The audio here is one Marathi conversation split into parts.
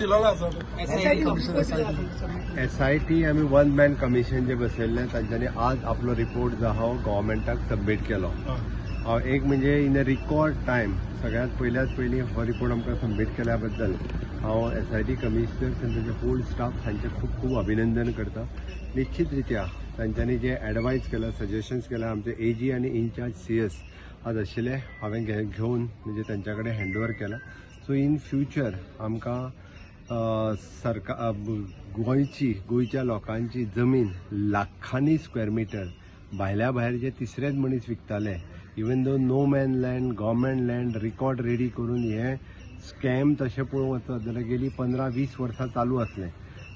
दिलेला आसा SIT आम्ही वन मॅन कमिशन जे बसयल्लें तांच्यांनी आज आपलो रिपोर्ट जो आहा गव्हर्मेंटाक सबमीट केलो. एक म्हणजे इन अ रिकॉर्ड टायम सगळ्यात पयली हो रिपोर्ट आमकां सबमीट केल्या बद्दल हांव SIT कमिशनर्स आनी तांचे होल स्टाफ हांचे खूब खूब अभिनंदन करता. निश्चित रित्या तांच्यांनी जे एडवायस केला सजेशन्स केला आमचे AG आनी इनचार्ज CS आज आशिल्ले हांवें घेवन म्हणजे तांच्या कडेन हँडओवर केला. सो इन फ्युचर आमकां गोंयच्या लोकांची जमीन लाखांनी स्क्वेअर मिटर भायर जे तिसरेच मनीस विकताले even though no man land government land record ready करून हे स्कॅम तशें पळोवंक वचत जाल्यार गेली 15-20 वर्सां चालू आसलें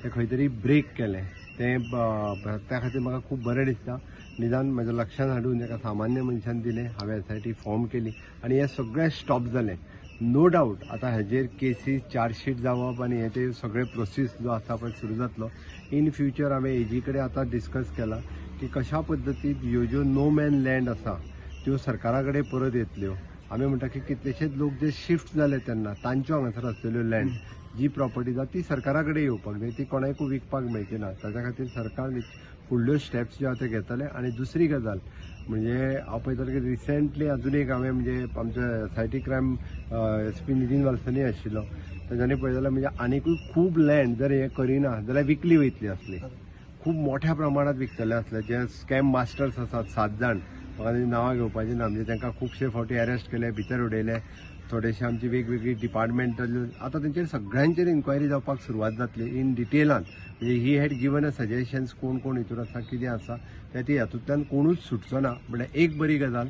ते खंय तरी ब्रेक केलें ते त्या खातीर म्हाका खूब बरें दिसता. निदान म्हज्या लक्षांत हाडून एका सामान्य मनशान दिलें हांवें SIT फॉर्म केली आनी हें सगळें स्टॉप जालें. नो डावट आतां हेजेर केसीस चार्जशीट जावप आनी हे ते सगळे प्रोसेस जो आसा पळय सुरू जातलो. इन फ्युचर हांवें AG कडेन आतां डिस्कस केला की कशा पद्दतीन ह्यो ज्यो नो मॅन लँड आसा त्यो सरकारा कडेन परत येतल्यो. आमी म्हणटा की कितलेशेच लोक जे शिफ्ट जाले तेन्ना तांच्यो हांगासर आसलेल्यो लँड जी प्रॉपर्टी आसा ती सरकारा कडेन येवपाक जाय, ती कोणाकूय विकपाक मेळची ना. ताच्या खातीर सरकार फुडल्यो स्टेप्स ज्यो आसा ते घेतले. आनी दुसरी गजाल म्हणजे हांव पळयतालो की रिसेंटली अजून एक हांवें म्हणजे आमचे SIT क्रायम SP नितीन वालसनी आशिल्लो तांच्यांनी पळयतालें म्हणजे आनीकूय खूब लँड जर हे करिना जाल्यार विकली वयतली आसली. खूब मोठ्या प्रमाणात विकतले आसले. जे स्कॅम मास्टर्स आसात 7 जाण म्हाका नांवां घेवपाचीं ना म्हणजे तांकां खुबशे फावटी अरेस्ट केले भितर उडयले. थोडेशे आमची वेगवेगळी डिपार्टमेंटल आतां तेंचेर सगळ्यांचेर इन्क्वायरी जावपाक सुरवात जातली इन डिटेलान. म्हणजे he had given a suggestions कोण कोण हितूर आसा कितें आसा ते ती हातूंतल्यान कोणूच सुटचो ना. म्हणजे एक बरी गजाल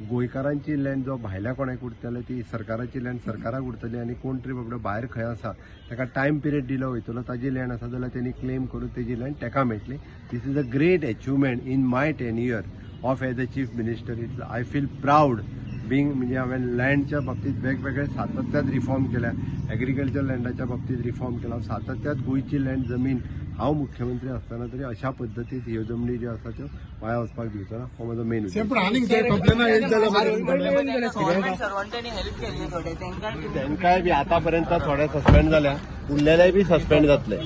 गोंयकारांची लँड जो भायल्या कोणाक उरतले ती सरकाराची लँड सरकाराक उरतली आनी कोण तरी बाबडो भायर खंय आसा ताका टायम पिरियड दिलो वयतलो ताजी लँड आसा जाल्यार तेणी क्लेम करून तेजी लँड ताका मेळटली. This is a great achievement in my tenure of as a chief minister. It's I feel proud being म्हणजे हांवें लँडच्या बाबतींत वेगवेगळे सातत्यात रिफॉर्म केल्या. एग्रीकल्चर लँडाच्या बाबतींत रिफॉर्म केला. सातत्यात गोंयची लँड जमीन हांव मुख्यमंत्री आसतना तरी अशा पद्दतीन ह्यो जमनी ज्यो आसा त्यो वाया वचपाक दिवचो ना हो म्हजो मेन उद्देश. तांकांय बी आतापर्यंत थोडे सस्पेंड जाल्या उरलेले बी सस्पेंड जातले.